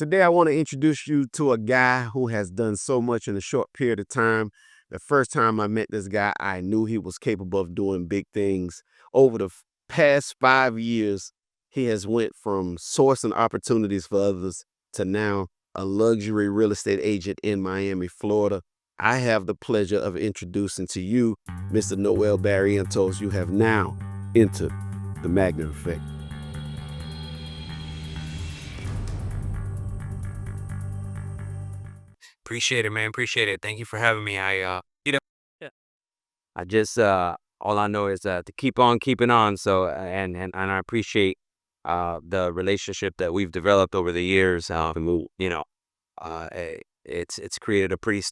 Today, I want to introduce you to a guy who has done so much in a short period of time. The first time I met this guy, I knew he was capable of doing big things. Over the past 5 years, he has went from sourcing opportunities for others to now a luxury real estate agent in Miami, Florida. I have the pleasure of introducing to you Mr. Noel Barriientos. You have now entered the Magnate effect. Appreciate it, man. Appreciate it. Thank you for having me. Yeah. I just all I know is to keep on keeping on. So and I appreciate the relationship that we've developed over the years. It's created a pretty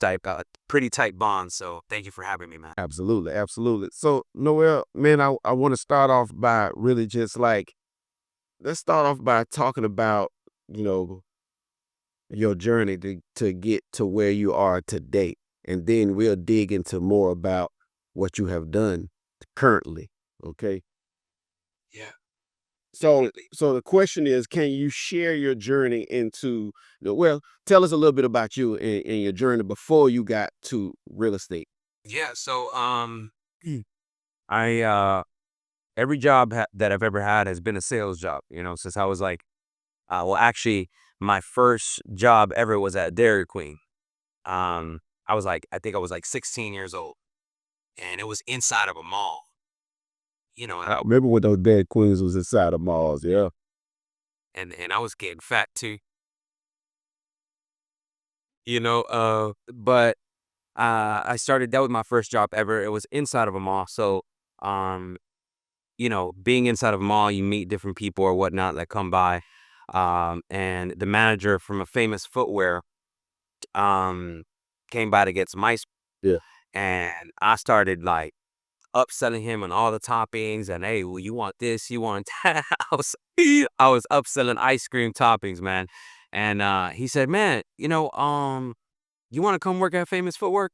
tight bond. So thank you for having me, man. Absolutely, absolutely. So, Noel, man, I want to start off by really just like, let's start off by talking about, you know, your journey to get to where you are today. And then we'll dig into more about what you have done currently. Okay. Yeah. So the question is, can you share your journey into well, tell us a little bit about you and your journey before you got to real estate. Yeah. I every job that I've ever had has been a sales job. Since I was like, well, actually, my first job ever was at Dairy Queen. I think I was like 16 years old, and it was inside of a mall. I remember when those bad queens was inside the malls, yeah. And I was getting fat too. But I started that was my first job ever. It was inside of a mall. So, um, being inside of a mall, you meet different people or whatnot that come by. And the manager from a famous footwear um came by to get some ice, Yeah. and I started like upselling him on all the toppings, and hey, well, you want this, you want that. I was upselling ice cream toppings, man. And he said, "Man, you want to come work at Famous Footwear?"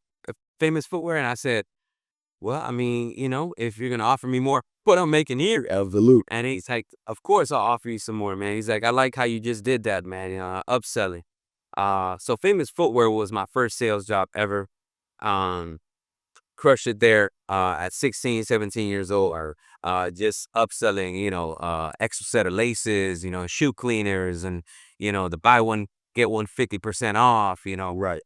And I said, "Well, I mean, if you're gonna offer me more, what I'm making here." Absolute. And he's like, "Of course I'll offer you some more, man." He's like, "I like how you just did that, man. Upselling." So Famous Footwear was my first sales job ever. Um, Crushed it there at 16, 17 years old, or just upselling, extra set of laces, shoe cleaners, and the buy one get one 50% off. Right.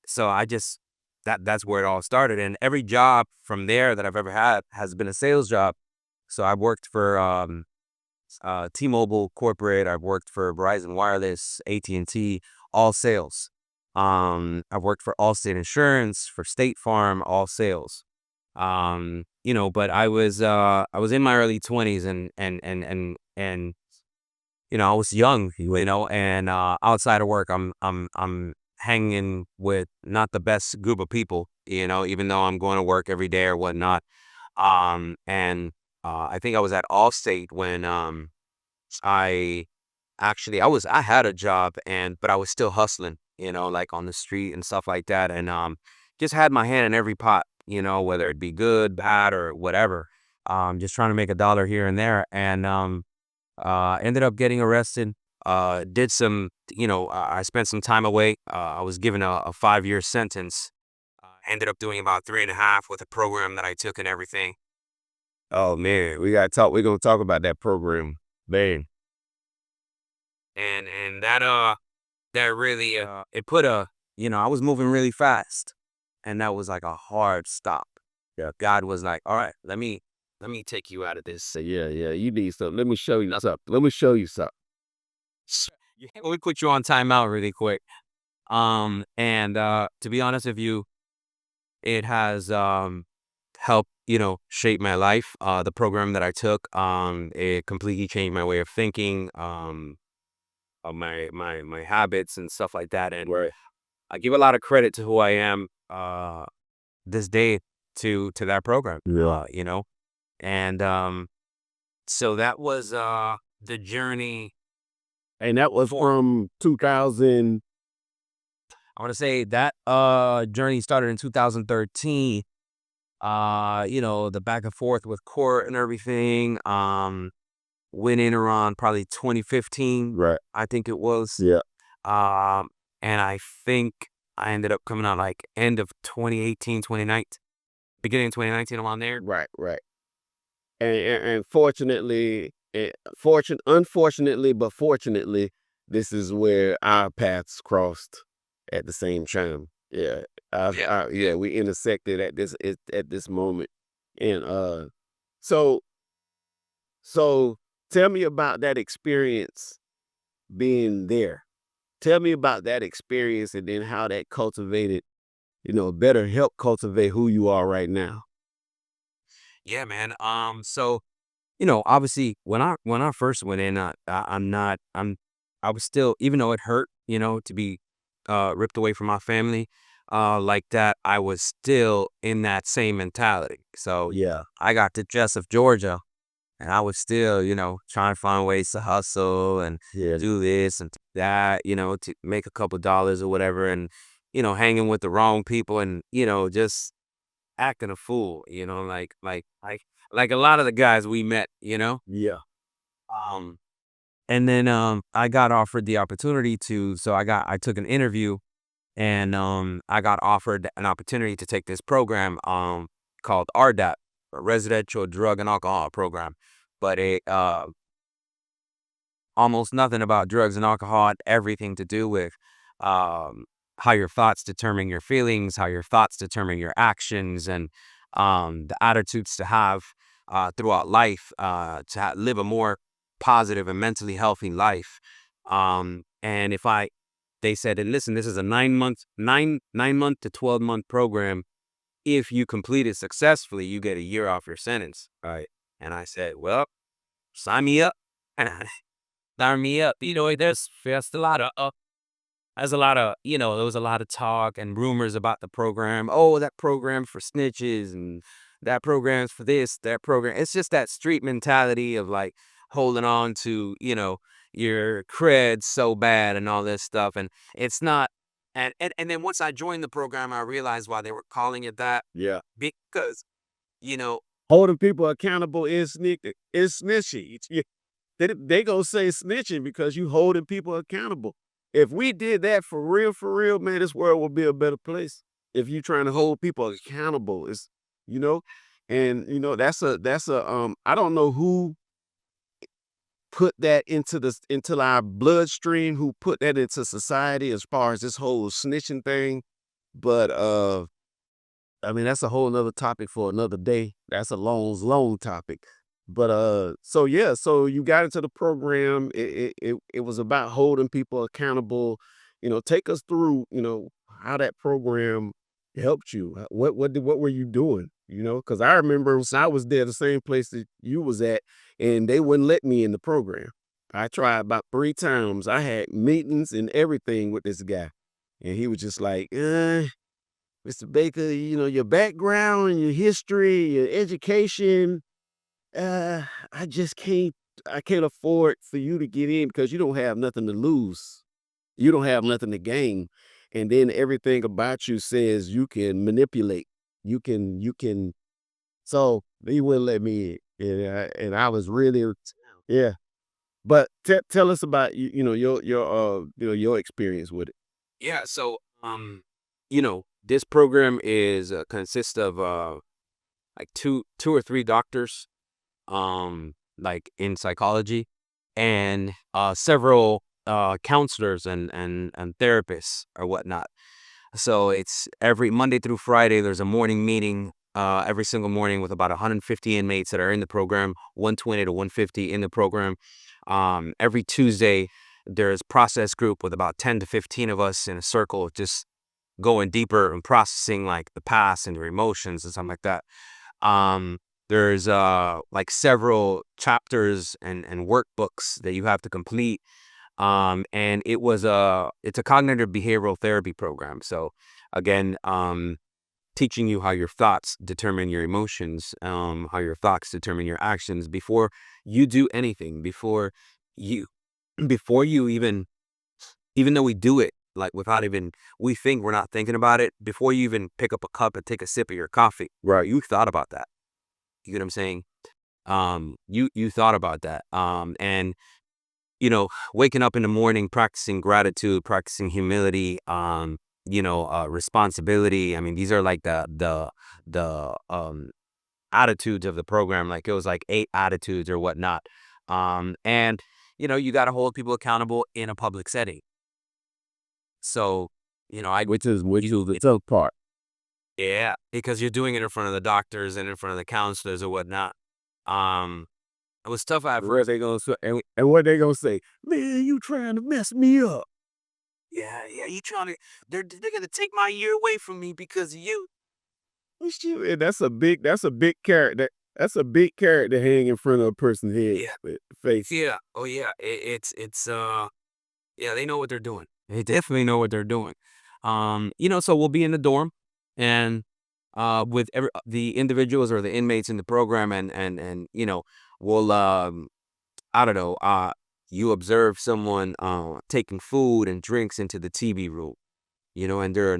So I just that's where it all started, and every job from there that I've ever had has been a sales job. So I've worked for T-Mobile corporate. I've worked for Verizon Wireless, AT&T, all sales. I've worked for Allstate Insurance, for State Farm, all sales. But I was in my early 20s, and I was young, and outside of work, I'm hanging with not the best group of people, even though I'm going to work every day or whatnot. And I think I was at Allstate when I I had a job, but I was still hustling, like on the street and stuff like that, and just had my hand in every pot, whether it be good, bad, or whatever. Just trying to make a dollar here and there, and ended up getting arrested. Did some, I spent some time away. I was given a 5-year sentence. Ended up doing about 3.5 with a program that I took and everything. Oh man, we gotta talk. We're gonna talk about that program. Man. And that really it put I was moving really fast, and that was like a hard stop. Yeah. God was like, "All right, let me take you out of this." Say, yeah, yeah. You need something. Let me show you something. Let me show you something. Yeah, let me put you on timeout really quick. And to be honest with you, it has helped, shape my life. The program that I took, it completely changed my way of thinking, my habits and stuff like that. And Right. I give a lot of credit to who I am this day to that program. Yeah. And so that was the journey. And that was from 2000. I want to say that journey started in 2013. The back and forth with court and everything. went in around probably 2015, Right. I think it was. Yeah. Um, and I think I ended up coming out like end of 2018, 2019, beginning of 2019, around there. Right. Right. And fortunately, unfortunately, but fortunately, this is where our paths crossed at the same time. Yeah, Yeah. yeah, we intersected at this moment, and so so tell me about that experience being there. Tell me about that experience, and then how that cultivated, better help cultivate who you are right now. Yeah, man. So obviously, when I first went in, I was still, even though it hurt, to be ripped away from my family, like that, I was still in that same mentality. So Yeah, I got to Jessup, Georgia, and I was still, trying to find ways to hustle and yeah, do this and that, to make a couple dollars or whatever, and hanging with the wrong people, and just acting a fool, like a lot of the guys we met. yeah, Um, and then I got offered the opportunity to, so I took an interview, and I got offered an opportunity to take this program called RDAP, a Residential Drug and Alcohol Program, but it almost nothing about drugs and alcohol, had everything to do with um, how your thoughts determine your feelings, how your thoughts determine your actions, and the attitudes to have throughout life, to live a more positive and mentally healthy life. And they said, and listen, this is a 9 month to 12-month program. If you complete it successfully, you get a year off your sentence. Right. And I said, well, sign me up. Sign me up. There's a lot of there was a lot of talk and rumors about the program. Oh, that program for snitches, and that program's for this, that program. It's just that street mentality of like holding on to, your cred so bad and all this stuff. And it's not. And then once I joined the program, I realized why they were calling it that, yeah. because, you know, Holding people accountable is snitchy. They gonna say snitching because you holding people accountable. If we did that for real, man, this world would be a better place. If you trying to hold people accountable, you know, and that's a I don't know who put that into our bloodstream, who put that into society as far as this whole snitching thing, but I mean, that's a whole nother topic for another day. That's a long topic. But so yeah, so you got into the program. It was about holding people accountable. Take us through, how that program helped you. What were you doing? Because I remember when I was there, the same place that you was at, and they wouldn't let me in the program. I tried about 3 times. I had meetings and everything with this guy, and he was just like, Mr. Baker, your background, your history, your education, I just I can't afford for you to get in because you don't have nothing to lose. You don't have nothing to gain. And then everything about you says you can manipulate. You can so he wouldn't let me in. And I was really, yeah. But tell us about your experience with it. yeah. So, this program is consists of like two or three doctors, like in psychology, and several counselors and therapists or whatnot. So it's every Monday through Friday. There's a morning meeting every single morning with about 150 inmates that are in the program, 120 to 150 in the program. Every Tuesday, there's process group with about 10 to 15 of us in a circle, just going deeper and processing like the past and your emotions and something like that. Um, there's like several chapters and workbooks that you have to complete. And it's a cognitive behavioral therapy program. So again, teaching you how your thoughts determine your emotions, how your thoughts determine your actions before you do anything, you before you even though we do it like without even, we think we're not thinking about it, before you even pick up a cup and take a sip of your coffee, Right. you thought about that. You get what I'm saying? You thought about that. And waking up in the morning, practicing gratitude, practicing humility, responsibility. I mean, these are like the attitudes of the program. Like it was like 8 attitudes or whatnot. And you got to hold people accountable in a public setting. So, I which is the tough part. yeah, because you're doing it in front of the doctors and in front of the counselors or whatnot. Um, it was tough at What first. they gonna say? And what they gonna say? Man, you trying to mess me up? Yeah, yeah, you trying to? They're gonna take my year away from me because of you. Shoot, and that's a big carrot. That's a big carrot to hang in front of a person's head Yeah, face. yeah, oh yeah. It's yeah, they know what they're doing. They definitely know what they're doing. So we'll be in the dorm, and with the individuals or the inmates in the program, and we'll I don't know, you observe someone taking food and drinks into the TV room, and there are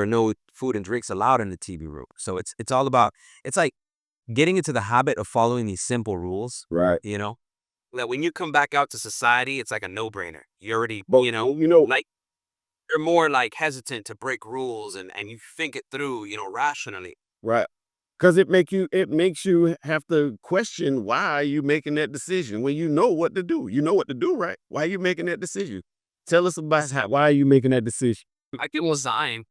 no food and drinks allowed in the TV room. So it's all about, it's like getting into the habit of following these simple rules, Right. you know, that when you come back out to society, it's like a no-brainer. You already, But like you're more like hesitant to break rules, and you think it through, rationally. right. Because it makes you have to question why are you making that decision when you know what to do. You know what to do, right? Why are you making that decision? Tell us about why are you making that decision? I give a sign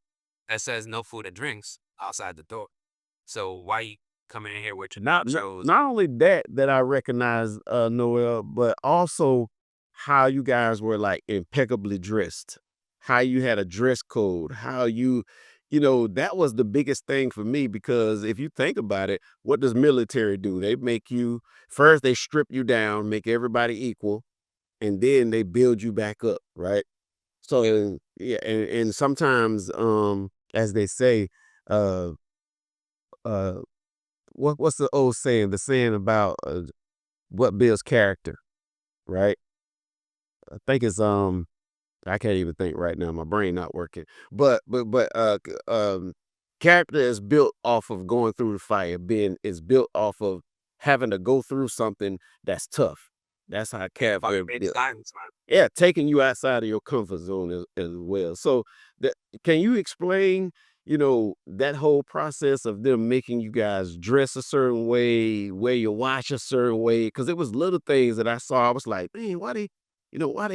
that says no food and drinks outside the door. So why you coming in here with your Not not, nachos? not only that I recognize Noel, but also how you guys were like impeccably dressed, how you had a dress code, how that was the biggest thing for me because if you think about it, what does military do? They make you first they strip you down, make everybody equal, and then they build you back up, right? So yeah, and sometimes as they say, uh uh what's the old saying? The saying about what builds character, right? I think it's I can't even think right now. My brain not working. But character is built off of going through the fire. Being is built off of having to go through something that's tough. That's how character is It's built. signs, man. Yeah, taking you outside of your comfort zone as well. So, can you explain, that whole process of them making you guys dress a certain way, wear your watch a certain way? Because it was little things that I saw. I was like, man, why they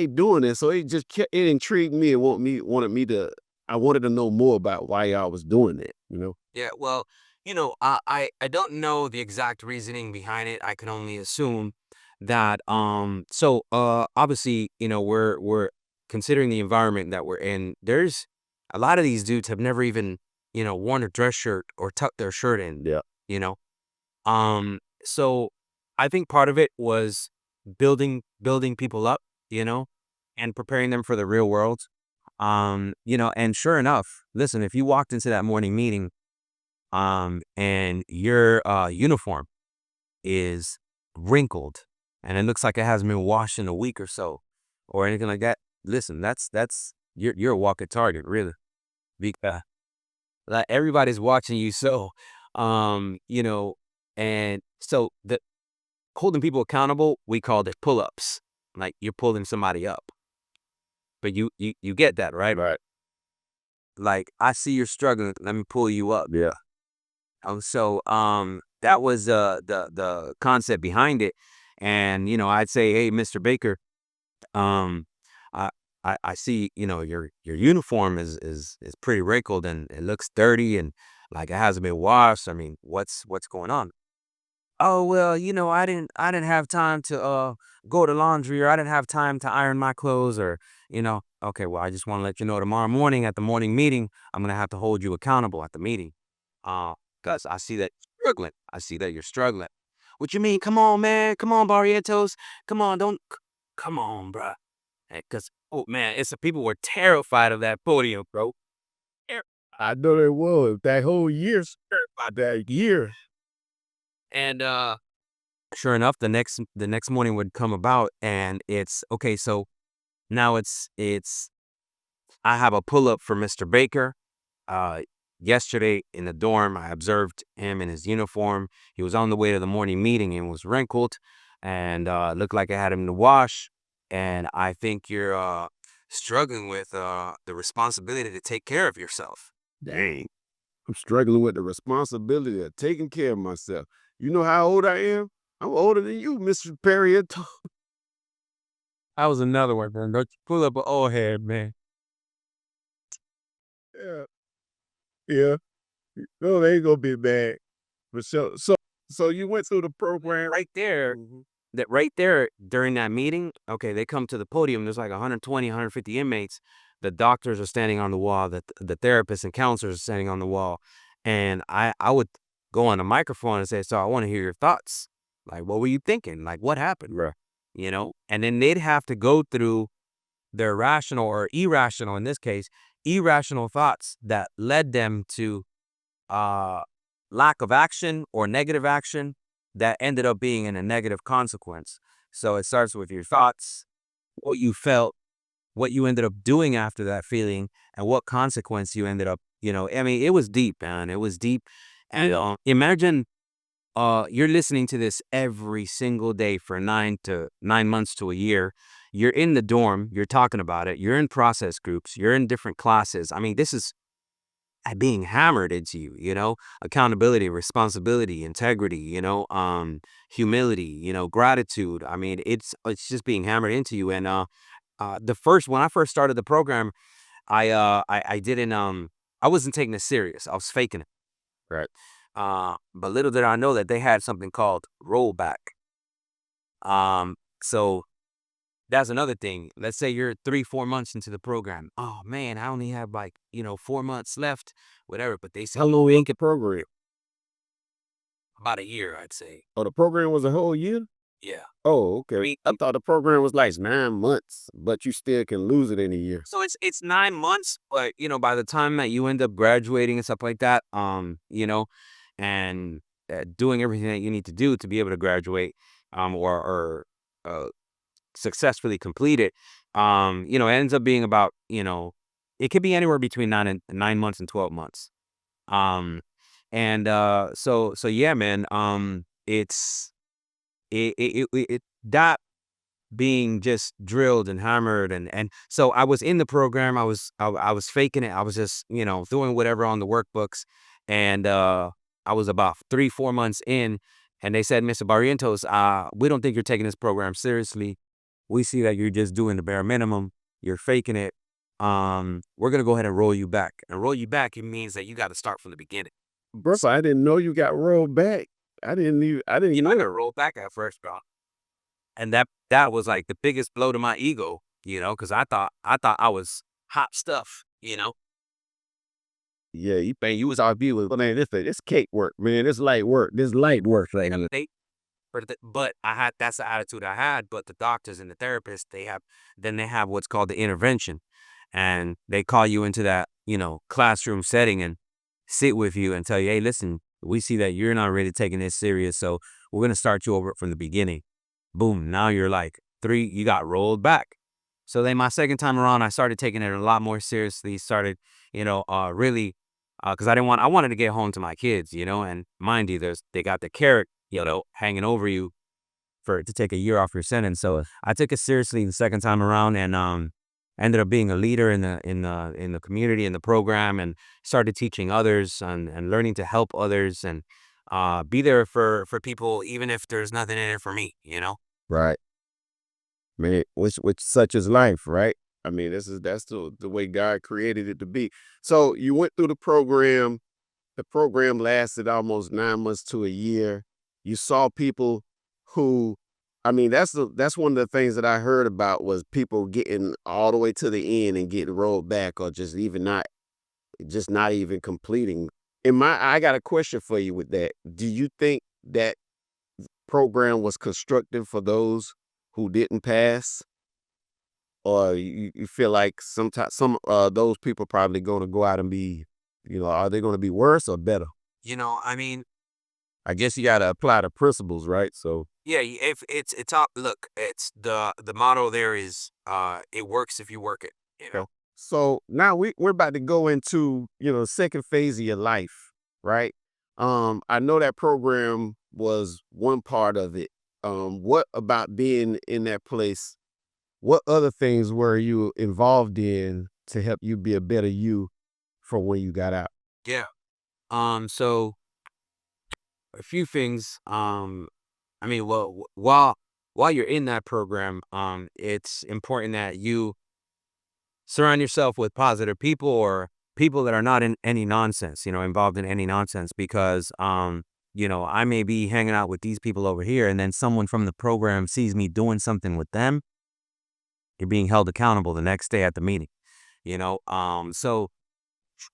doing this? So it intrigued me and I wanted to know more about why y'all was doing it. Yeah, well, I don't know the exact reasoning behind it. I can only assume that obviously, we're considering the environment that we're in. There's a lot of these dudes have never even, worn a dress shirt or tucked their shirt in, Yeah. you know. So I think part of it was building people up, you know, and preparing them for the real world. And sure enough, listen, if you walked into that morning meeting and your uniform is wrinkled and it looks like it hasn't been washed in a week or so or anything like that, listen, that's you're a walking target, really. Because like everybody's watching you. So and so the holding people accountable, we called it pull-ups. Like you're pulling somebody up. But you get that, right? Right. Like I see you're struggling, let me pull you up. Yeah. That was the concept behind it. And I'd say, hey, Mr. Baker, um, I I see, your uniform is pretty wrinkled and it looks dirty and like it hasn't been washed. I mean, what's going on? Oh well, I didn't have time to go to laundry, or I didn't have time to iron my clothes, or okay, well, I just want to let you know tomorrow morning at the morning meeting, I'm gonna have to hold you accountable at the meeting. Cause I see that you're struggling. I see that you're struggling. What you mean? Come on, man. Come on, Barrientos. Come on, come on, bruh. Cause oh man, it's the people were terrified of that podium, bro. Ter- I know they was that whole year, about that year. And sure enough, the next morning would come about, and it's okay. So now it's I have a pull up for Mr. Baker. yesterday in the dorm, I observed him in his uniform. He was on the way to the morning meeting and was wrinkled and looked like I had him to wash. And I think you're struggling with the responsibility to take care of yourself. Dang. I'm struggling with the responsibility of taking care of myself. You know how old I am? I'm older than you, Mr. Barrientos. That was another one, man. Don't you pull up an old head, man. Yeah. Yeah. No, they ain't gonna be bad. For sure. So you went through the program. Right there, Mhm. that right there during that meeting, okay, they come to the podium. There's like 120, 150 inmates. The doctors are standing on the wall. The therapists and counselors are standing on the wall. And I would go on the microphone and say, "So I want to hear your thoughts. Like, what were you thinking? Like, what happened?" Right. And then they'd have to go through their rational or irrational, in this case, irrational thoughts that led them to uh, lack of action or negative action that ended up being in a negative consequence. So it starts with your thoughts, what you felt, what you ended up doing after that feeling, and what consequence you ended up, I mean, it was deep, man. It was deep. And imagine you're listening to this every single day for 9 months to a year. You're in the dorm, you're talking about it, you're in process groups, you're in different classes. I mean, this is being hammered into you, accountability, responsibility, integrity, humility, gratitude. I mean, it's just being hammered into you. And when I first started the program, I didn't I wasn't taking it serious. I was faking it. Right. But little did I know that they had something called rollback. So that's another thing. Let's say you're 3, 4 months into the program. Oh man, I only have like, 4 months left, whatever. But they say How long was the program? about a year, I'd say. Oh, the program was a whole year? Yeah. Oh, I okay. mean, I thought the program was like 9 months, but you still can lose it in a year. so it's 9 months, but by the time that you end up graduating and stuff like that, and doing everything that you need to do to be able to graduate, or successfully complete it, it ends up being about, it could be anywhere between 9 months and 12 months. Um, and so yeah, man, it's that being just drilled and hammered, and so I was in the program. I was faking it. I was just doing whatever on the workbooks, and I was about 3, 4 months in, and they said, "Mr. Barrientos, we don't think you're taking this program seriously. We see that you're just doing the bare minimum. You're faking it. We're gonna go ahead and roll you back. And roll you back, it means that you got to start from the beginning." Bro, I didn't know you got rolled back. I didn't I know. got rolled back at first, bro. And that was like the biggest blow to my ego, because I thought I was hot stuff, Yeah, you think you was our viewer. But man, this cake work, man. This light work. This light work thing. But that's the attitude I had. But the doctors and the therapists, they have what's called the intervention, and they call you into that classroom setting and sit with you and tell you, hey, listen, we see that you're not really taking this serious, so we're gonna start you over from the beginning. Boom, now you're like you got rolled back. So then my second time around, I started taking it a lot more seriously. Started, really, because I wanted to get home to my kids, and mind you, they got the carrot, hanging over you to take a year off your sentence. So I took it seriously the second time around, and ended up being a leader in the community, in the program, and started teaching others and learning to help others, and be there for people even if there's nothing in it for me. Right. Man, which such is life, right? I mean, that's the way God created it to be. So you went through the program. The program lasted almost 9 months to a year. You saw people who, I mean, that's one of the things that I heard about was people getting all the way to the end and getting rolled back, or just not even completing. I got a question for you with that. Do you think that program was constructive for those who didn't pass? Or you feel like sometimes those people probably going to go out and be, are they going to be worse or better? I mean, I guess you got to apply the principles, right? So yeah, if it's up, look, it's the motto there is, it works if you work it. okay. So now we're about to go into, the second phase of your life, right? I know that program was one part of it. What about being in that place? What other things were you involved in to help you be a better you for when you got out? Yeah. So a few things. I mean, well, while you're in that program, it's important that you surround yourself with positive people or people that are not in any nonsense, involved in any nonsense because I may be hanging out with these people over here and then someone from the program sees me doing something with them, you're being held accountable the next day at the meeting, so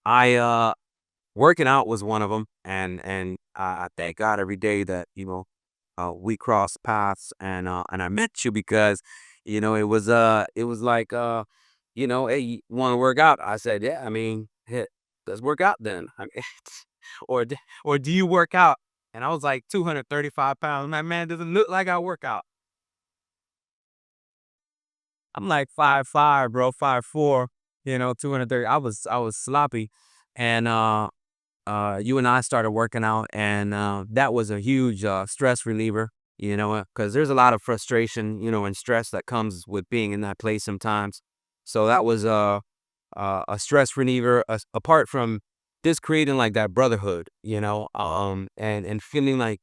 I working out was one of them, and I thank God every day that we crossed paths and I met you because it was like hey, you want to work out? I said, yeah. I mean, hey, let's work out then. I mean, or do you work out? And I was like 235 pounds. My man doesn't look like I work out. I'm like 5'5", bro, 5'4", 230. I was sloppy, and you and I started working out, and that was a huge stress reliever, because there's a lot of frustration, and stress that comes with being in that place sometimes. So that was a stress reliever, apart from just creating like that brotherhood, and feeling like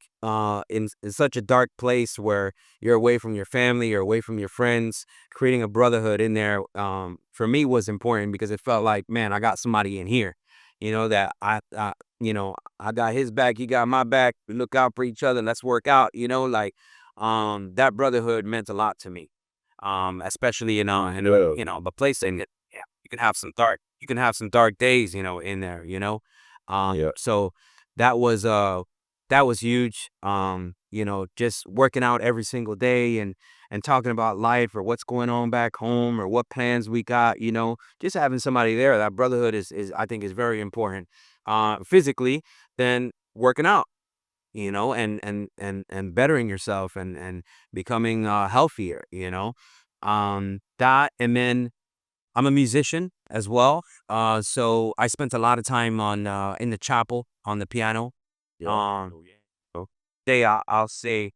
in such a dark place where you're away from your family, you're away from your friends, creating a brotherhood in there, for me was important because it felt like, man, I got somebody in here, that I got his back, he got my back. We look out for each other. Let's work out. Like that brotherhood meant a lot to me. Especially Yeah. the place, and yeah, you can have some dark days, in there. Yeah. So that was that was huge. Just working out every single day and talking about life or what's going on back home or what plans we got. Just having somebody there. That brotherhood is I think is very important. Physically, than working out, and bettering yourself and becoming healthier, that. And then I'm a musician as well. So I spent a lot of time on in the chapel on the piano. Yeah. um so I'll say,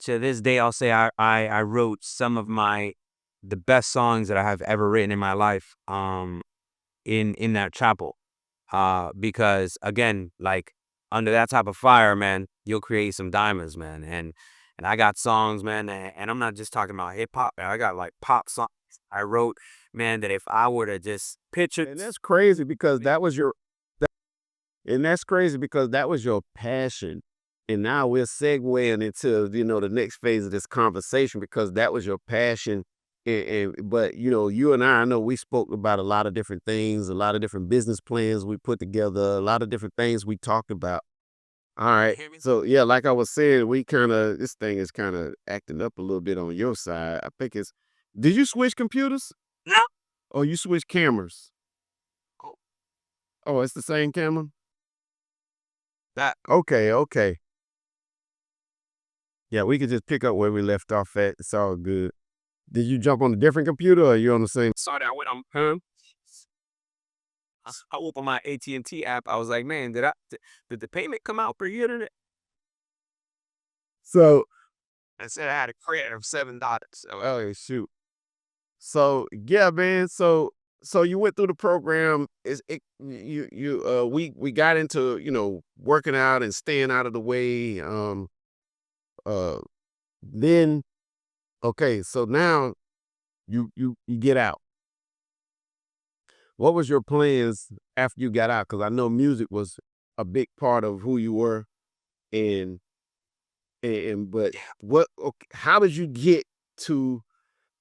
to this day, I'll say I wrote some of the best songs that I have ever written in my life, in that chapel. Because again, like, under that type of fire, man, you'll create some diamonds, man. And I got songs, man, and I'm not just talking about hip hop. I got like pop songs I wrote, man, that if I were to just picture. And that's crazy because that's crazy because that was your passion. And now we're segueing into, the next phase of this conversation because that was your passion. But you and I know we spoke about a lot of different things, a lot of different business plans we put together, a lot of different things we talked about. All right. Hear me? So yeah, like I was saying, this thing is kind of acting up a little bit on your side. I think did you switch computers? No. Or you switch cameras? Oh, Oh, it's the same camera? that. Okay, okay. Yeah, we could just pick up where we left off at. It's all good. Did you jump on a different computer or are you on the same? Sorry, I went on home. I opened my AT&T app. I was like, man, did the payment come out for internet? So, I said I had a credit of $7. So, oh shoot. So yeah, man. So you went through the program. Is it you we got into, working out and staying out of the way. Uh then okay, so now you get out. What was your plans after you got out? Because I know music was a big part of who you were, and but how did you get to?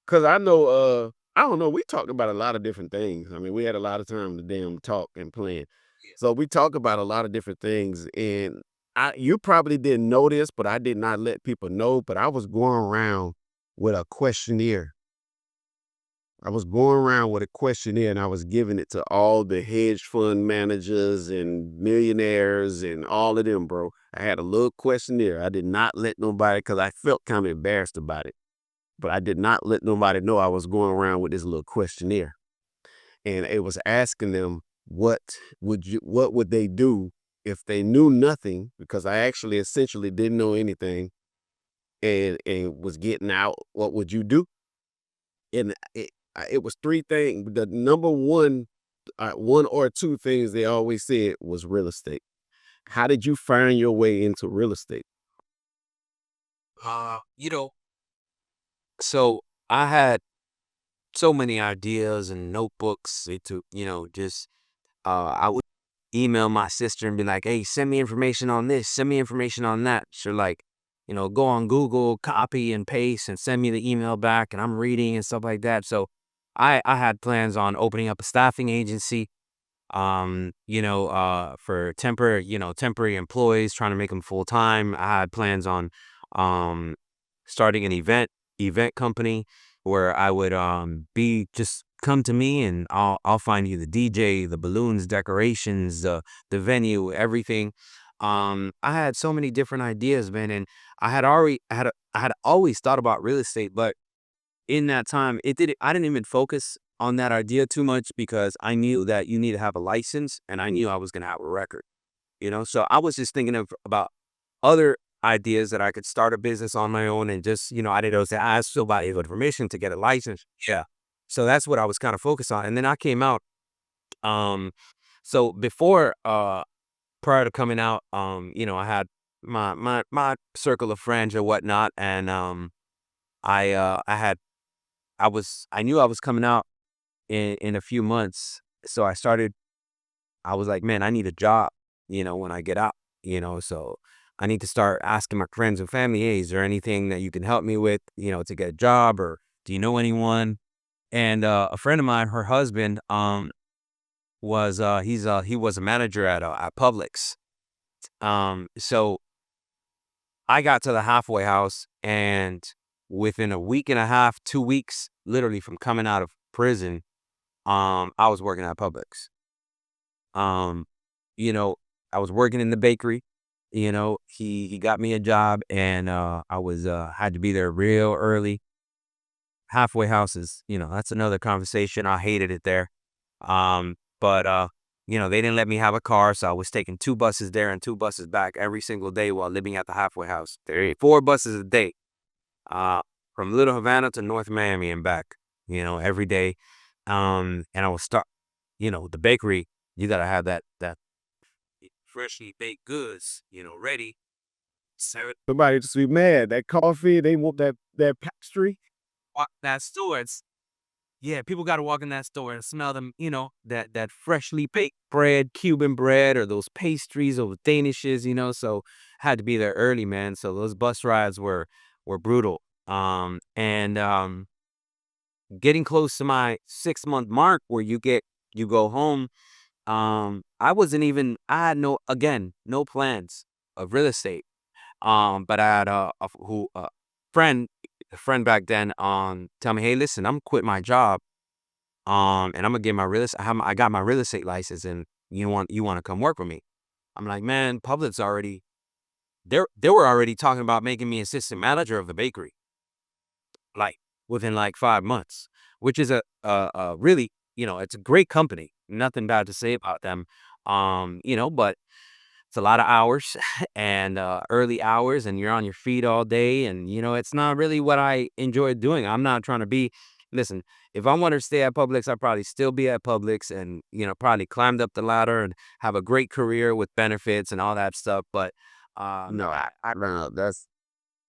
Because I know, I don't know. We talked about a lot of different things. I mean, we had a lot of time to damn talk and plan. yeah. So we talk about a lot of different things, and you probably didn't know this, but I did not let people know. But I was going around with a questionnaire. I was going around with a questionnaire and I was giving it to all the hedge fund managers and millionaires and all of them, bro. I had a little questionnaire. I did not let nobody, because I felt kind of embarrassed about it, but I did not let nobody know I was going around with this little questionnaire. and it was asking them what would they do if they knew nothing, because I actually essentially didn't know anything and was getting out. What would you do? And it was three things. The number one or two things they always said was real estate. How did you find your way into real estate? You know, so I had so many ideas and notebooks to, just I would email my sister and be like, "Hey, send me information on this, send me information on that." She'll like, go on Google, copy and paste, and send me the email back, and I'm reading and stuff like that. So I had plans on opening up a staffing agency, for temporary employees, trying to make them full time. I had plans on um starting an event company where I would be just come to me and I'll find you the DJ, the balloons, decorations, the venue, everything. I had so many different ideas, man, and I had always thought about real estate, but in that time, I didn't even focus on that idea too much because I knew that you need to have a license and I knew I was going to have a record, So I was just thinking about other ideas that I could start a business on my own and just, I didn't know, say, I still buy able permission to get a license. Yeah. So that's what I was kind of focused on. And then I came out. Um, so prior to coming out, I had my circle of friends or whatnot. And I knew I was coming out in a few months. So I was like, man, I need a job, when I get out, so I need to start asking my friends and family, hey, is there anything that you can help me with, to get a job, or do you know anyone? And a friend of mine, her husband, he was a manager at Publix. So I got to the halfway house, and within a week and a half, 2 weeks, literally from coming out of prison, I was working at Publix. Um, you know, I was working in the bakery. He got me a job, and I was had to be there real early. Halfway houses, that's another conversation. I hated it there. But they didn't let me have a car, so I was taking 2 buses there and 2 buses back every single day while living at the halfway house. 4 buses a day, uh, from Little Havana to North Miami and back. Every day. And I was the bakery. You gotta have that freshly baked goods, ready. Serve it. Somebody just be mad. That coffee, they want that pastry. Walk that store. Yeah, people got to walk in that store and smell them, that freshly baked bread, Cuban bread, or those pastries or danishes, so had to be there early, man. So those bus rides were brutal. And getting close to my 6 month mark where you go home. I had no plans of real estate. But I had a friend, a friend back then, tell me, hey, listen, I'm quit my job. And I'm gonna get my I got my real estate license, and you want to come work with me? I'm like, man, Publix already, they were already talking about making me assistant manager of the bakery, like within like 5 months, which is a really, it's a great company. Nothing bad to say about them. But it's a lot of hours and early hours, and you're on your feet all day. And, it's not really what I enjoy doing. I'm not trying to listen, if I want to stay at Publix, I'd probably still be at Publix and, probably climbed up the ladder and have a great career with benefits and all that stuff. But No, I no, that's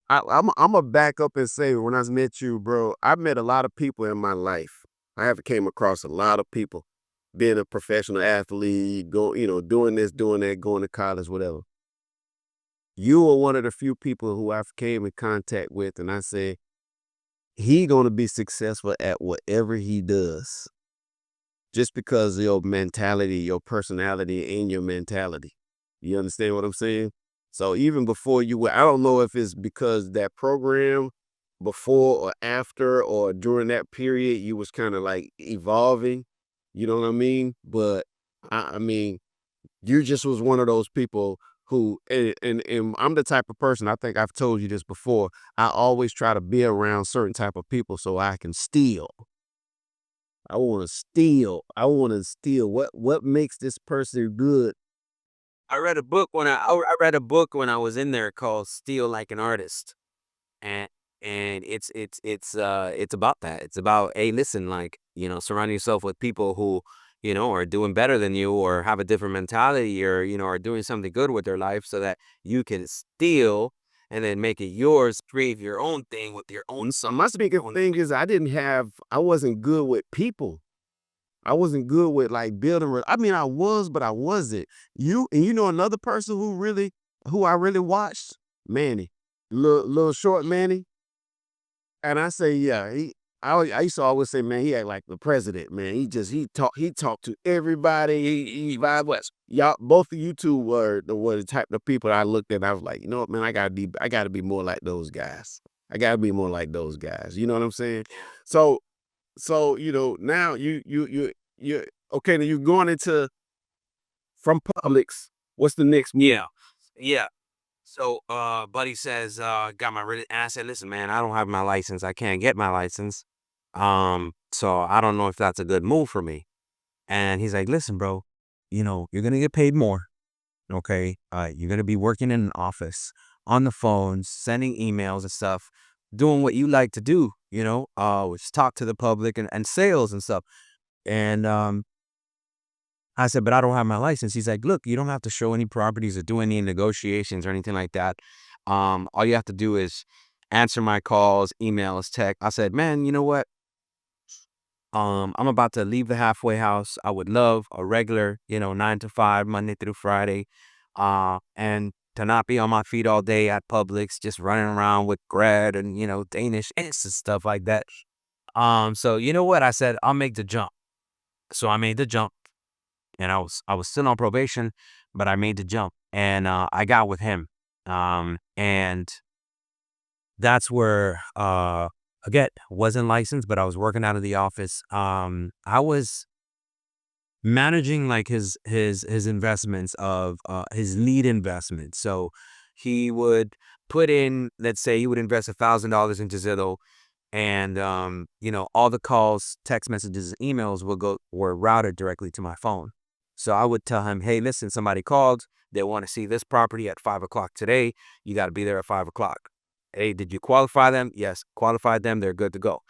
I'm a back up and say when I met you, bro, I met a lot of people in my life. I have came across a lot of people being a professional athlete, doing this, doing that, going to college, whatever. You are one of the few people who I've came in contact with, and I say he gonna be successful at whatever he does, just because of your mentality, your personality, and your mentality. You understand what I'm saying? So even before you were, I don't know if it's because that program before or after or during that period, you was kind of like evolving, you know what I mean? But I mean, you just was one of those people who, and I'm the type of person, I think I've told you this before, I always try to be around certain type of people so I can steal. I want to steal. I want to steal. What makes this person good? I read a book when I read a book when I was in there called "Steal Like an Artist," and it's about that. It's about, hey, listen, like, surround yourself with people who, are doing better than you or have a different mentality, or are doing something good with their life, so that you can steal and then make it yours, create your own thing with your own So my biggest thing is I wasn't good with people. I wasn't good with like building. I mean, I was, but I wasn't. You know another person who I really watched, Manny, little short Manny. And I say, yeah, I used to always say, man, he act like the president, man. He talked to everybody. He vibe west. Y'all, both of you two were the type of people I looked at. And I was like, you know what, man, I gotta be more like those guys. I gotta be more like those guys. You know what I'm saying? So now you okay. Now you're going into from Publix. What's the next move? Yeah, yeah. So, buddy says, got my and I said, listen, man, I don't have my license. I can't get my license. So I don't know if that's a good move for me. And he's like, listen, bro, you're gonna get paid more. Okay. You're gonna be working in an office, on the phones, sending emails and stuff, doing what you like to do, which is talk to the public and sales and stuff. And I said, but I don't have my license. He's like, look, you don't have to show any properties or do any negotiations or anything like that. All you have to do is answer my calls, emails, text. I said, man, you know what? I'm about to leave the halfway house. I would love a regular, 9 to 5, Monday through Friday. And to not be on my feet all day at Publix, just running around with bread and, Danish ants and stuff like that. So you know what? I said, I'll make the jump. So I made the jump. And I was still on probation, but I made the jump, and I got with him. And that's where, again, wasn't licensed, but I was working out of the office. I was managing like his investments of his lead investment. So he would put in, let's say he would invest $1,000 into Zillow, and all the calls, text messages, emails were routed directly to my phone. So I would tell him, hey, listen, somebody called, they want to see this property at 5 o'clock today. You got to be there at 5 o'clock. Hey, did you qualify them? Yes, qualified them, they're good to go.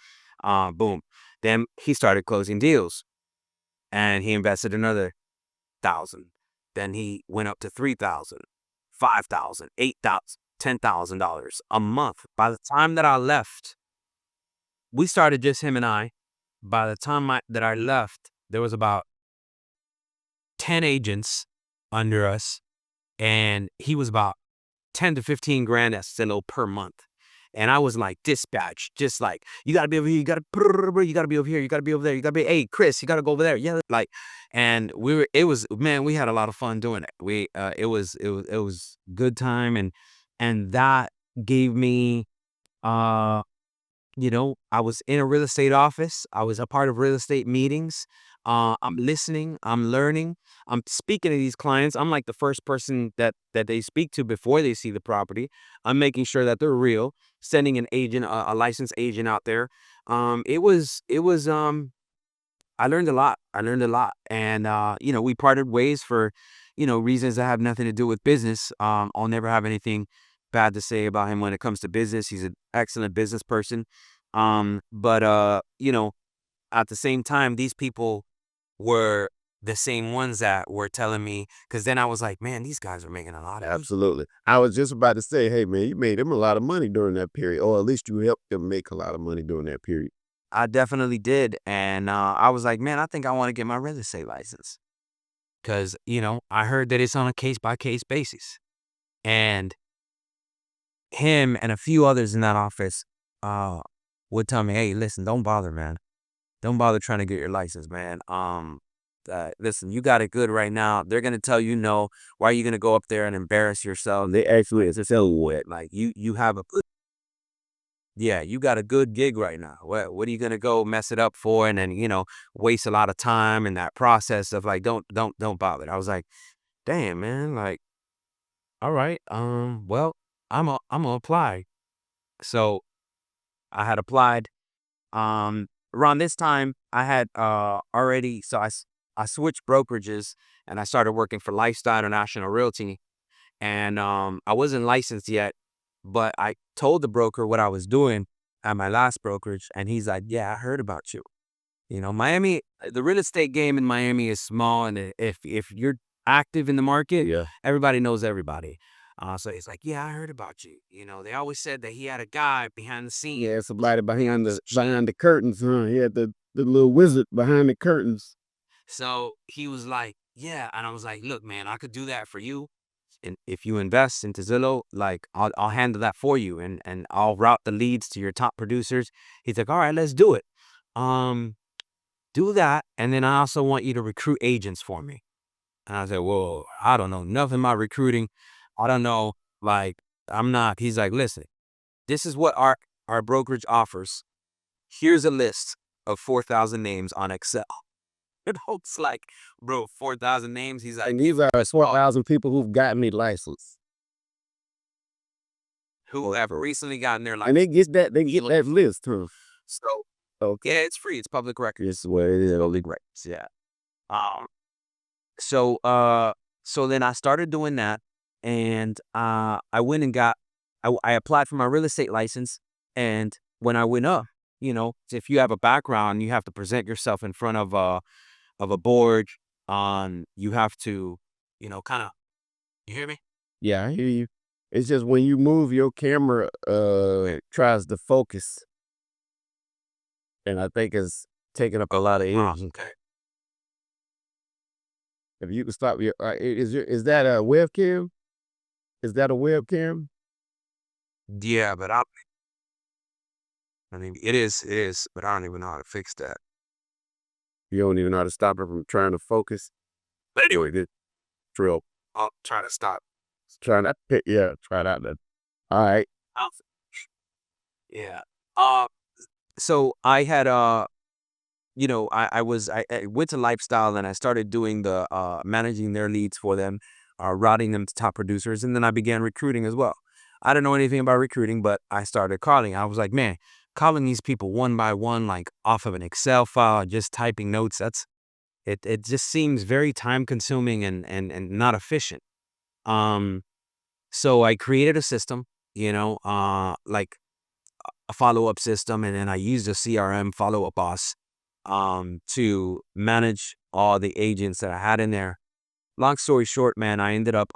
Boom. Then he started closing deals, and he invested another 1,000. Then he went up to 3,000, 5,000, 8,000, $10,000 a month. By the time that I left, we started just him and I. By the time that I left, there was about 10 agents under us, and he was about 10 to 15 grand at Zillow per month. And I was like dispatch, just like, you gotta be over here, you gotta be over here, you gotta be over there, you gotta be, hey, Chris, you gotta go over there. Yeah, like, and man, we had a lot of fun doing it. It was good time, and that gave me, I was in a real estate office. I was a part of real estate meetings. I'm listening. I'm learning. I'm speaking to these clients. I'm like the first person that they speak to before they see the property. I'm making sure that they're real. Sending an agent, a licensed agent out there. It was. I learned a lot. And we parted ways for, reasons that have nothing to do with business. I'll never have anything bad to say about him when it comes to business. He's an excellent business person. But at the same time, these people were the same ones that were telling me, because then I was like, man, these guys are making a lot of money. Absolutely. I was just about to say, hey man, you made them a lot of money during that period, or at least you helped them make a lot of money during that period. I definitely did. And I was like, man, I think I want to get my real estate license, because, I heard that it's on a case by case basis. And him and a few others in that office would tell me, hey, listen, don't bother, man. Don't bother trying to get your license, man. Listen, you got it good right now. They're gonna tell you no. Why are you gonna go up there and embarrass yourself? They actually it's so wet. Like, you have a good, yeah, you got a good gig right now. What are you gonna go mess it up for, and then waste a lot of time in that process of like, don't bother. I was like, damn, man, like, all right, well, I'm gonna apply. So I had applied. around this time, I had already, I switched brokerages and I started working for Lifestyle International Realty. And I wasn't licensed yet, but I told the broker what I was doing at my last brokerage, and he's like, "Yeah, I heard about you." Miami, the real estate game in Miami is small, and if you're active in the market, Yeah. everybody knows everybody. So he's like, "Yeah, I heard about you." They always said that he had a guy behind the scenes. Yeah, somebody behind the curtains, huh? He had the little wizard behind the curtains. So he was like, "Yeah," and I was like, "Look, man, I could do that for you. And if you invest into Zillow, like I'll handle that for you, and I'll route the leads to your top producers." He's like, "All right, let's do it. Um, do that, and then I also want you to recruit agents for me." And I said, "Whoa, I don't know nothing about recruiting. I don't know, like I'm not." He's like, "Listen, this is what our brokerage offers. Here's a list of 4,000 names on Excel." It looks like, bro, 4,000 names. He's like, And these are 4,000 people who've gotten me licensed. who have recently gotten their And license. they get that list, huh? So Okay. yeah, it's free. It's public record. This is what it is. Public records. Yeah. Um. So then I started doing that, and I went and I applied for my real estate license, and when I went up, if you have a background, you have to present yourself in front of a board. You have to, kind of. You hear me? Yeah, I hear you. It's just when you move your camera, it tries to focus. And I think it's taking up a lot of energy. Okay. If you can stop your, is that a webcam? Is that a webcam? Yeah, but I mean, it is, but I don't even know how to fix that. You don't even know how to stop it from trying to focus. But anyway, This drill. I'll try to stop. Try that. Yeah, try that then. All right. Oh, yeah. Uh, so I had I went to Lifestyle and I started doing the managing their leads for them, routing them to top producers, and then I began recruiting as well. I didn't know anything about recruiting, but I started calling. I was like, man, calling these people one by one, like off of an Excel file, just typing notes. It just seems very time consuming and not efficient. Um, so I created a system, like a follow-up system, and then I used a CRM, Follow-Up Boss, to manage all the agents that I had in there. Long story short, man, I ended up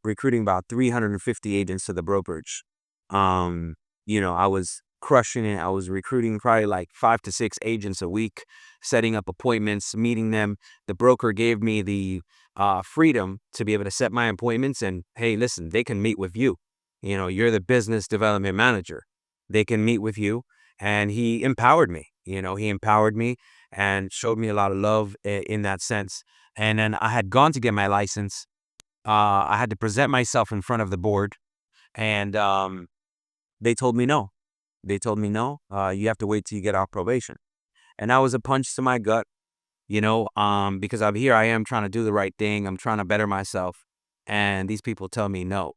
recruiting about 350 agents to the brokerage. I was crushing it. I was recruiting probably like 5 to 6 agents a week, setting up appointments, meeting them. The broker gave me the freedom to be able to set my appointments, and hey, listen, they can meet with you. You're the business development manager. They can meet with you, and he empowered me. He empowered me and showed me a lot of love in that sense. And then I had gone to get my license. I had to present myself in front of the board, and they told me no. They told me no. You have to wait till you get off probation. And that was a punch to my gut, because I'm here. I am trying to do the right thing. I'm trying to better myself, and these people tell me no.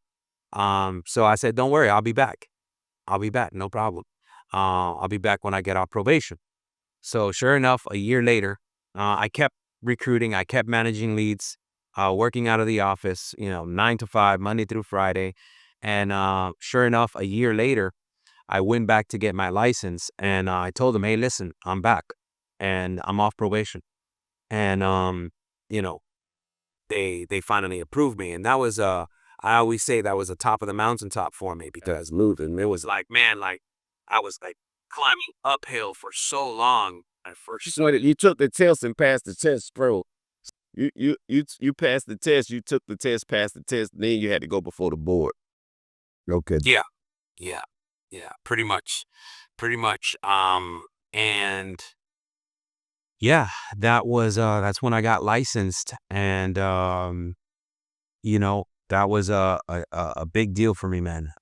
So I said, "Don't worry, I'll be back. I'll be back. No problem. I'll be back when I get off probation." So sure enough, a year later, I kept recruiting. I kept managing leads, working out of the office, 9 to 5, Monday through Friday. And sure enough, a year later, I went back to get my license, and I told them, "Hey, listen, I'm back, and I'm off probation." And you know, they finally approved me, and that was I always say that was the top of the mountaintop for me, because moving, it was like, man, like I was like climbing uphill for so long at first. So you took the test and passed the test, bro. You passed the test. You took the test, passed the test. Then you had to go before the board. Okay. Yeah, yeah, yeah, pretty much. And yeah, that's when I got licensed, and that was a big deal for me, man.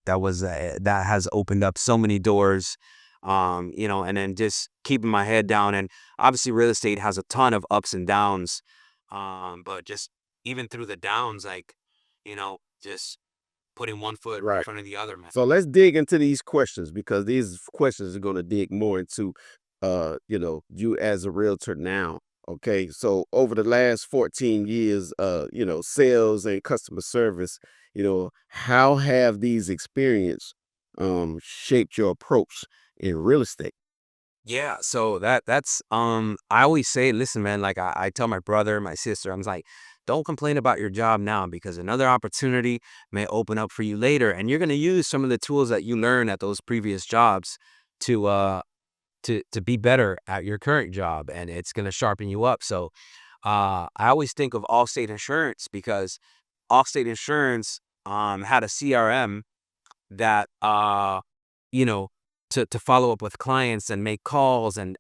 That has opened up so many doors, and then just keeping my head down. And obviously real estate has a ton of ups and downs, but just even through the downs, like, just putting one foot in Right. front of the other, man. So let's dig into these questions because these questions are going to dig more into, you as a realtor now. Okay. So over the last 14 years, sales and customer service, how have these experience, shaped your approach in real estate? Yeah, so that's I always say, listen, man, like I tell my brother, my sister, I'm like, don't complain about your job now because another opportunity may open up for you later. And you're gonna use some of the tools that you learn at those previous jobs to to be better at your current job, and it's gonna sharpen you up. So I always think of Allstate Insurance because Allstate Insurance had a CRM that you know to follow up with clients and make calls and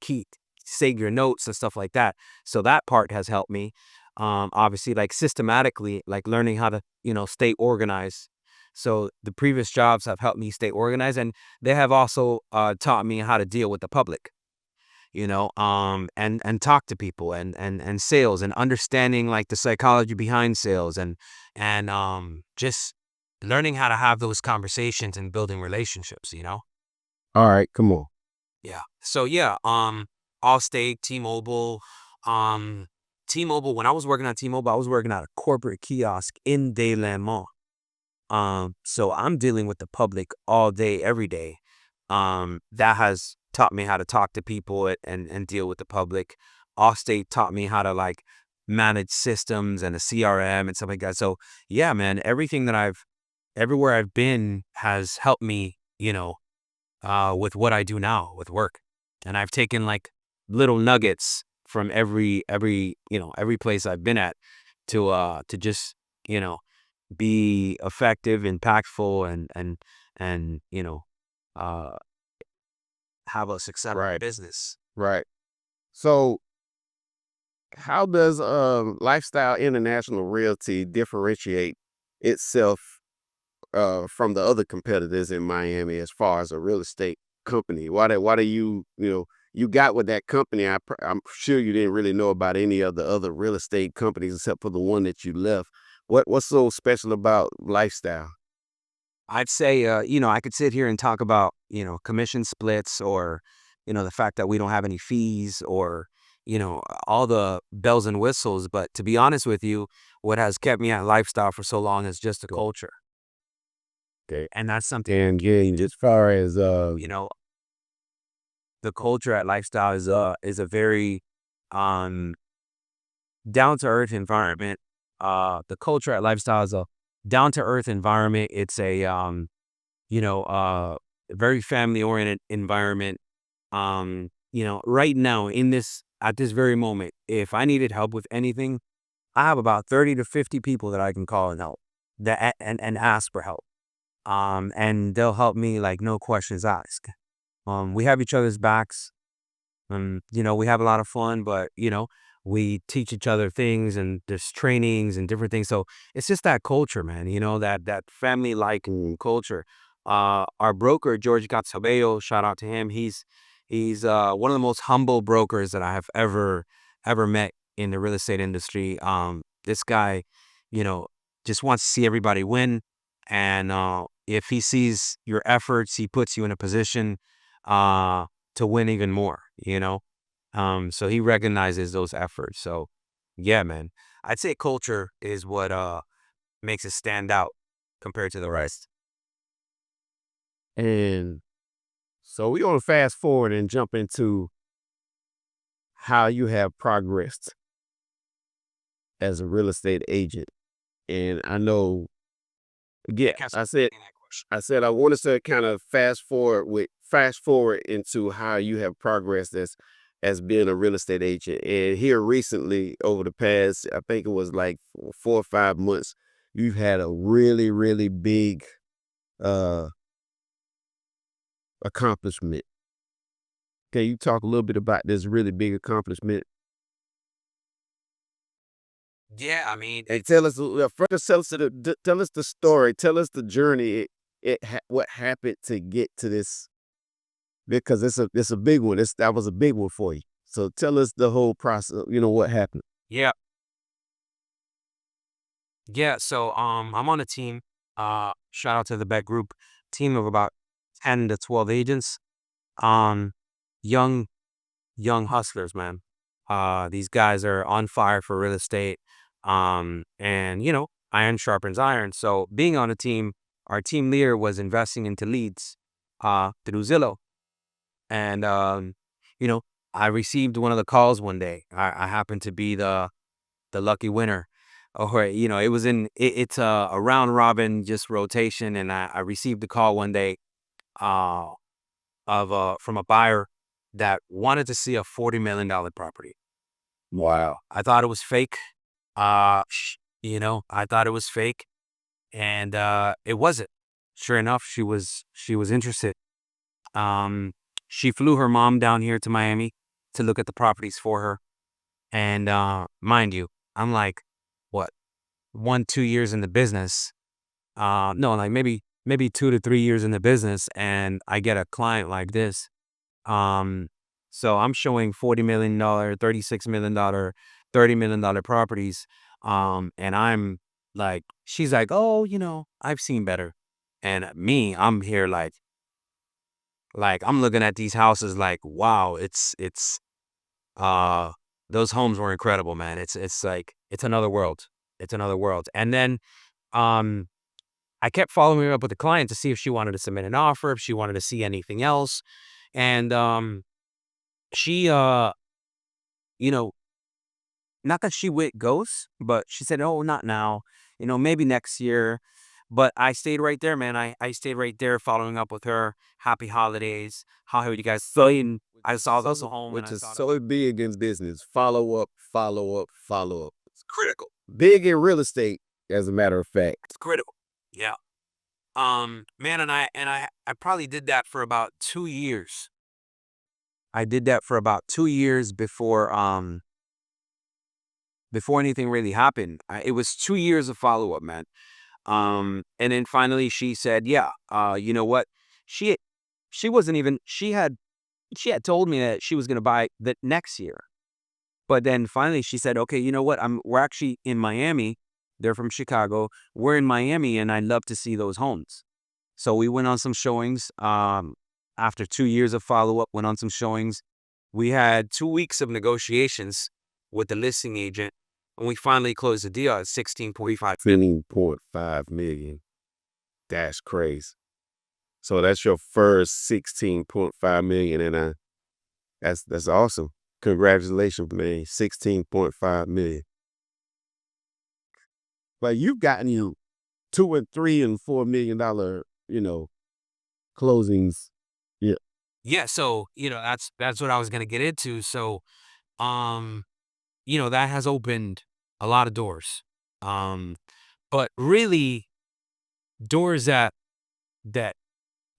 keep save your notes and stuff like that. So that part has helped me. Obviously, like systematically, like learning how to stay organized. So the previous jobs have helped me stay organized, and they have also taught me how to deal with the public, and talk to people and sales and understanding like the psychology behind sales and just learning how to have those conversations and building relationships. All right, come on. Yeah. So yeah, Allstate, T-Mobile, um, T-Mobile, when I was working on T-Mobile, I was working at a corporate kiosk in Mall. So I'm dealing with the public all day, every day. That has taught me how to talk to people and deal with the public. Allstate taught me how to like manage systems and a CRM and stuff like that. So yeah, man, everywhere I've been has helped me, with what I do now with work. And I've taken like little nuggets from every place I've been at to just, you know, be effective, impactful, and uh, have a successful Right, business. right. So how does Lifestyle International Realty differentiate itself from the other competitors in Miami as far as a real estate company? Why do you got with that company? I'm sure you didn't really know about any of the other real estate companies except for the one that you left. What's so special about Lifestyle? I'd say, I could sit here and talk about, commission splits or, the fact that we don't have any fees or, all the bells and whistles. But to be honest with you, what has kept me at Lifestyle for so long is just the culture. Okay. And that's something, And yeah, as far as you know, the culture at Lifestyle is a very um down to earth environment. The culture at Lifestyle is a down to earth environment. It's a very family oriented environment. Right now at this very moment, if I needed help with anything, I have about 30 to 50 people that I can call and help and ask for help. And they'll help me like no questions asked. We have each other's backs. We have a lot of fun, but we teach each other things and there's trainings and different things. So it's just that culture, man, that family like culture. Our broker, George Gatsabello, shout out to him. He's one of the most humble brokers that I have ever met in the real estate industry. This guy, you know, just wants to see everybody win. And if he sees your efforts, he puts you in a position to win even more. So he recognizes those efforts. So yeah, man, I'd say culture is what makes it stand out compared to the rest. and so we're gonna fast forward and jump into how you have progressed as a real estate agent. And I know, yeah, Yes. I said I wanted to kind of fast forward into how you have progressed as being a real estate agent. And here recently, over the past, I think it was like 4 or 5 months, you've had a really, really big uh accomplishment. Can you talk a little bit about this really big accomplishment? Yeah, I mean, And tell us, first tell us the story, tell us the journey, what happened to get to this, because it's a big one. That was a big one for you. So tell us the whole process. What happened. yeah, yeah. So I'm on a team. Shout out to the Bet Group team of about 10 to 12 agents. Um, young young hustlers, man. These guys are on fire for real estate. And iron sharpens iron. So being on a team, our team leader was investing into leads through Zillow. And you know, I received one of the calls one day. I happened to be the lucky winner. Or it was it's a round robin just rotation, and I received a call one day uh from a buyer that wanted to see a $40 million property. Wow. I thought it was fake. I thought it was fake, and it wasn't. Sure enough, she was interested. Um, she flew her mom down here to Miami to look at the properties for her. And mind you, I'm like, what, 1-2 years in the business? No, like maybe 2 to 3 years in the business, and I get a client like this. Um, so I'm showing $40 million, $36 million, $30 million properties. And I'm like, she's like, oh, I've seen better. And me, I'm here like I'm looking at these houses like, wow, it's uh those homes were incredible, man. It's like it's another world. It's another world. And then um I kept following up with the client to see if she wanted to submit an offer, if she wanted to see anything else. And she you know, not that she went ghost, but she said, "Oh, not now. Maybe next year." But I stayed right there, man. I stayed right there following up with her. Happy holidays. How are you guys doing? I saw those home and Which I is saw them. so big in business. Follow up, follow up, follow up. It's critical. Big in real estate, as a matter of fact. It's critical. Yeah. Man, and I probably did that for about 2 years. I did that for about 2 years before anything really happened. It was 2 years of follow up, man. And then finally she said, yeah, you know what? She she wasn't even she had told me that she was gonna buy the next year. But then finally she said, okay, you know what? We're actually in Miami. They're from Chicago. We're in Miami and I'd love to see those homes. So we went on some showings. After 2 years of follow up, went on some showings. We had 2 weeks of negotiations with the listing agent, and we finally closed the deal at 16.5. 15.5 million. That's crazy. So that's your first 16.5 million, and that's awesome. Congratulations, man. 16.5 million. But you've gotten $2 and $3 and $4 million, closings. Yeah. Yeah, so that's what I was gonna get into. So, um, that has opened a lot of doors. Um, but really, doors that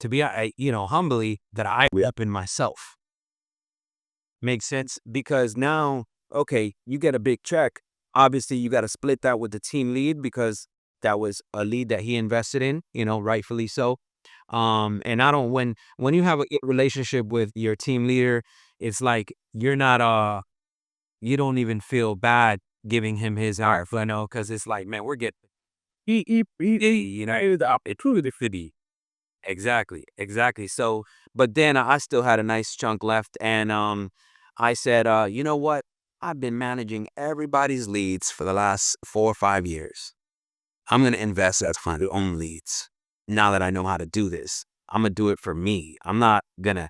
to be humbly that I opened myself. Makes sense? Because now, okay, you get a big check. Obviously, you got to split that with the team lead because that was a lead that he invested in, rightfully so. And I don't when you have a good relationship with your team leader, it's like you're not you don't even feel bad giving him his hour, because it's like, man, we're getting it truly the city. Exactly, exactly. So, but then I still had a nice chunk left, and I said, you know what? I've been managing everybody's leads for the last 4 or 5 years. I'm gonna invest as my own leads. Now that I know how to do this, I'm gonna do it for me. I'm not gonna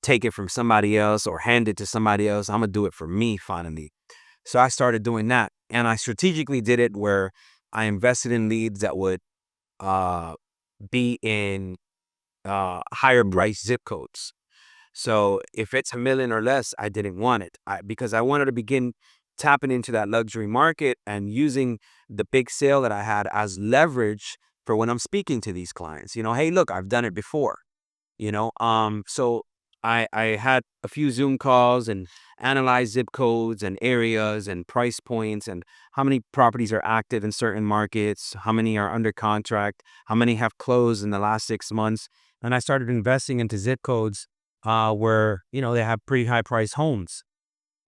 take it from somebody else or hand it to somebody else. I'm gonna do it for me finally. So I started doing that, and I strategically did it where I invested in leads that would uh, be in higher price zip codes. So if it's a million or less, I didn't want it because I wanted to begin tapping into that luxury market and using the big sale that I had as leverage for when I'm speaking to these clients. Hey, look, I've done it before. So I had a few Zoom calls and analyzed zip codes and areas and price points and how many properties are active in certain markets, how many are under contract, how many have closed in the last 6 months. And I started investing into zip codes where, they have pretty high price homes.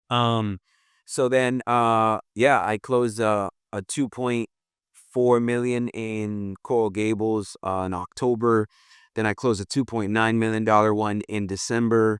So then, yeah, I closed a $2.4 2.4 million in Coral Gables in October. Then I closed a $2.9 million one in December.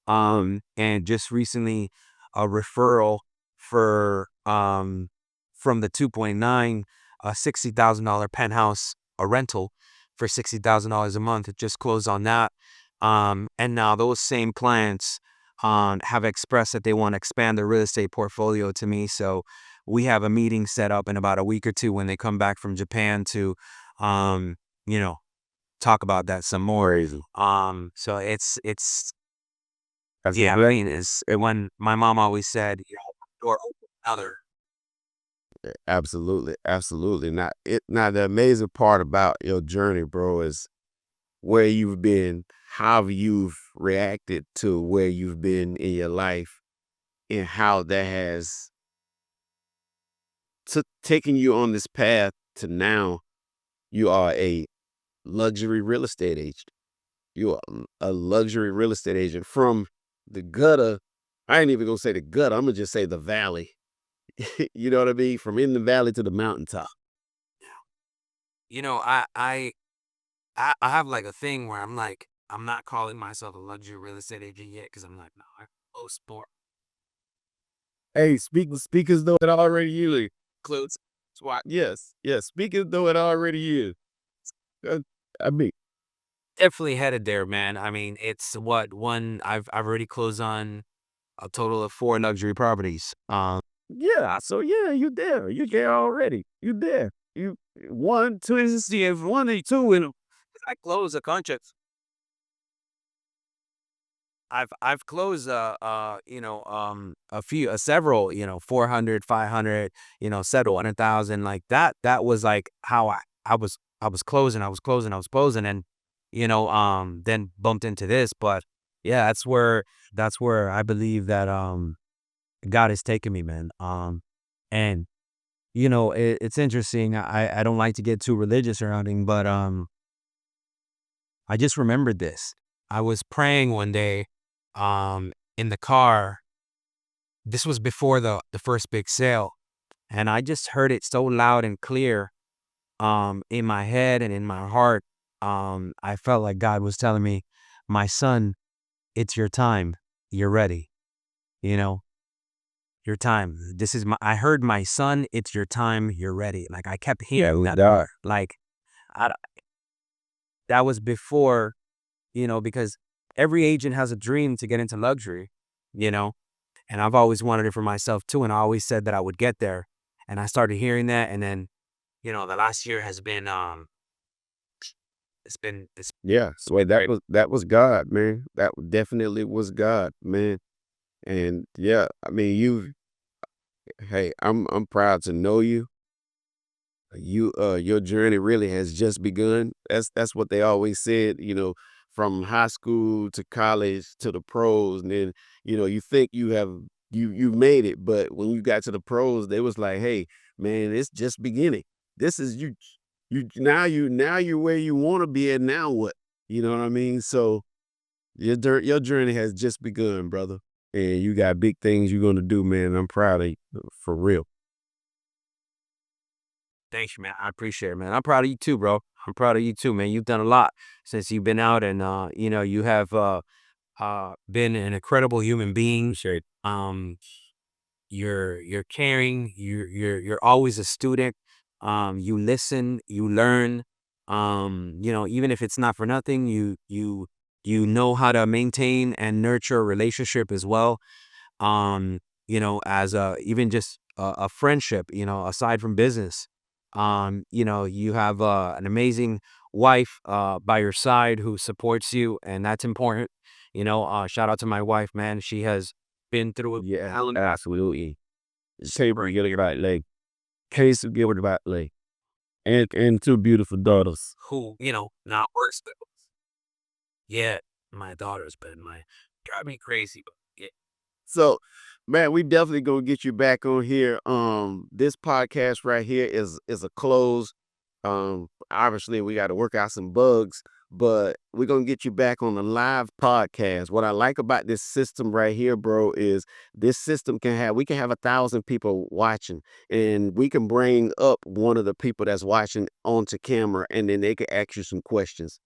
And just recently a referral for from the 2.9, a $60,000 penthouse, a rental for $60,000 a month. It just closed on that. And now those same clients have expressed that they want to expand their real estate portfolio to me. So we have a meeting set up in about a week or two when they come back from Japan to, you know, talk about that some more. Crazy. So it's That's yeah, I mean, it's when my mom always said, door open another. absolutely, absolutely. Now the amazing part about your journey, bro, is where you've been, how you've reacted to where you've been in your life, and how that has taken you on this path to now you are a luxury real estate agent. You are a luxury real estate agent from the gutter. I ain't even gonna say the gutter. I'm gonna just say the valley. You know what I mean? From in the valley to the mountaintop. You know, I have like a thing where I'm like, I'm not calling myself a luxury real estate agent yet because I'm like, no, I'm low sport. Hey, speak as though it already is. Includes SWAT. Yes, yes. Speak as though it already is. Uh, I mean, Definitely headed there, man. I mean, it's what one I've already closed on a total of 4 luxury properties. yeah. So yeah, you there. You there already. You there. You one, two, if one and two in them. I closed a contract. I've closed a few several 400 500 several 100,000 like that. That was like how I was closing, and then bumped into this. But yeah, that's where I believe that God has taken me, man. And it's interesting. I don't like to get too religious or anything, but I just remembered this. I was praying one day in the car. This was before the first big sale, and I just heard it so loud and clear in my head and in my heart. I felt like God was telling me, "My son, it's your time. You're ready. You know, your time. This is my." I heard, "My son, it's your time. You're ready." Like I kept hearing that. Like I, that was before, because every agent has a dream to get into luxury, you know, and I've always wanted it for myself too. And I always said that I would get there. And I started hearing that. And then, the last year has been, it's Yeah. So wait, that was God, man. That definitely was God, man. And yeah, I mean, hey, I'm proud to know you. Your journey really has just begun. That's what they always said, from high school to college to the pros. And then, you think you made it, but when you got to the pros, they was like, hey, man, it's just beginning. This is now you're where you want to be, and now what? You know what I mean? So your journey has just begun, brother. And you got big things you're gonna do, man. I'm proud of you, for real. Thanks, man. I appreciate it, man. I'm proud of you too, bro. I'm proud of you too, man. You've done a lot since you've been out, and you have been an incredible human being. Appreciate it. You're caring. You're always a student. You listen. You learn. Even if it's not for nothing, you know how to maintain and nurture a relationship as well. As even just a friendship, aside from business. You have an amazing wife by your side who supports you, and that's important. Shout out to my wife, man. She has been through it. Yeah, absolutely. Table get it right leg. Case of get it right leg. And two beautiful daughters. Who, not worse, but yeah, my daughter's been drive me crazy, but yeah. So, man, we definitely gonna get you back on here. This podcast right here is a close. Obviously we got to work out some bugs, but we're gonna get you back on the live podcast. What I like about this system right here, bro, is this system we can have 1,000 people watching, and we can bring up one of the people that's watching onto camera, and then they can ask you some questions.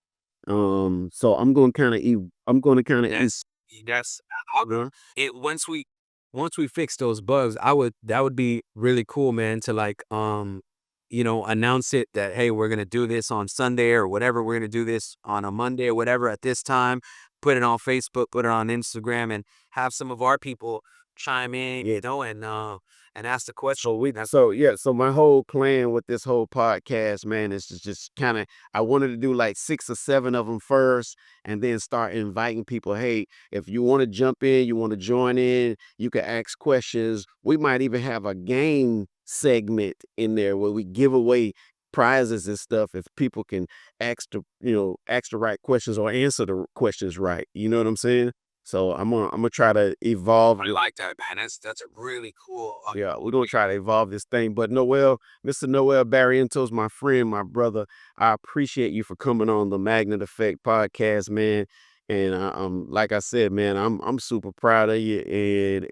So I'm gonna kind of That's it. Once we fix those bugs, that would be really cool, man, to like announce it that, hey, we're gonna do this on Sunday or whatever, we're gonna do this on a Monday or whatever at this time, put it on Facebook, put it on Instagram, and have some of our people chime in, and ask the question. So my whole plan with this whole podcast, man, is to just kind of I wanted to do like 6 or 7 of them first, and then start inviting people. Hey, if you want to jump in, you want to join in, you can ask questions. We might even have a game segment in there where we give away prizes and stuff if people can ask the right questions or answer the questions right. You know what I'm saying? So I'm gonna try to evolve. I like that, man. That's a really cool. Yeah, we're gonna try to evolve this thing. But Noel, Mr. Noel Barrientos, my friend, my brother, I appreciate you for coming on the Magnet Effect podcast, man. And like I said, man, I'm super proud of you.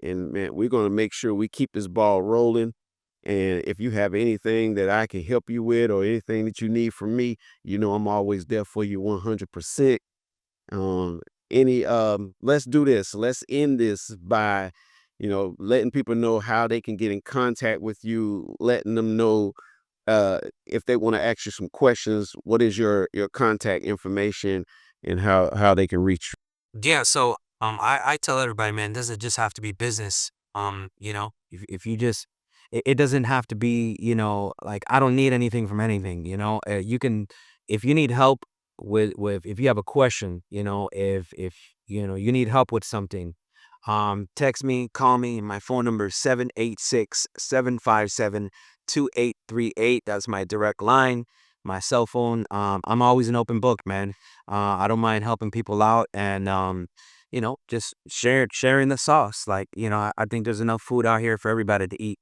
And man, we're gonna make sure we keep this ball rolling. And if you have anything that I can help you with or anything that you need from me, I'm always there for you 100%. Um, let's do this. Let's end this by, letting people know how they can get in contact with you, letting them know if they want to ask you some questions, what is your contact information and how they can reach you. Yeah, so I tell everybody, man, doesn't just have to be business. If you just it doesn't have to be, like I don't need anything from anything, you can if you need help with if you have a question, if you need help with something, text me, call me. My phone number is 786-757-2838. That's my direct line, my cell phone. I'm always an open book, man. I don't mind helping people out and just sharing the sauce. Like, I think there's enough food out here for everybody to eat.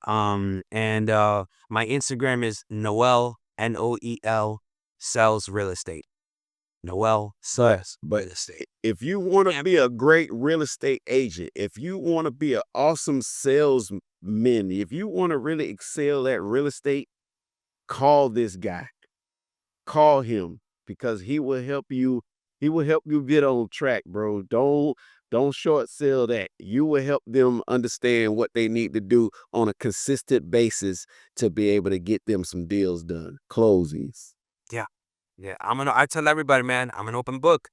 And my Instagram is Noel Noel sells real estate. Noel sells But real estate. if you want to be a great real estate agent, if you want to be an awesome salesman, if you want to really excel at real estate, call this guy. Call him because he will help you. He will help you get on track, bro. Don't short sell that. You will help them understand what they need to do on a consistent basis to be able to get them some deals done, closings. Yeah. Yeah, I tell everybody, man, I'm an open book.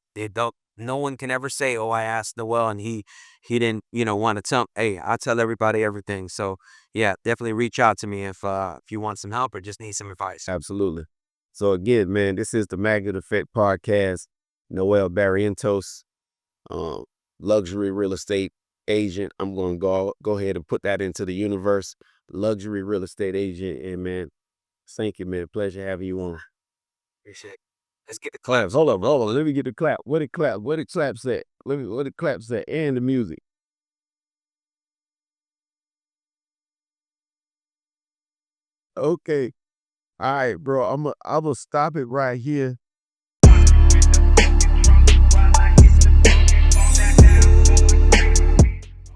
No one can ever say, oh, I asked Noel and he didn't, want to tell. Hey, I tell everybody everything. So yeah, definitely reach out to me if you want some help or just need some advice. Absolutely. So again, man, this is the Magnet Effect podcast. Noel Barrientos, um, luxury real estate agent. I'm going to go ahead and put that into the universe. Luxury real estate agent. And man, thank you, man. Pleasure having you on. Appreciate it. Let's get the Claps. Hold on. Let me get the clap. Where the clap? Where the claps at? Where the claps at? And the music. Okay. All right, bro. I'm gonna stop it right here.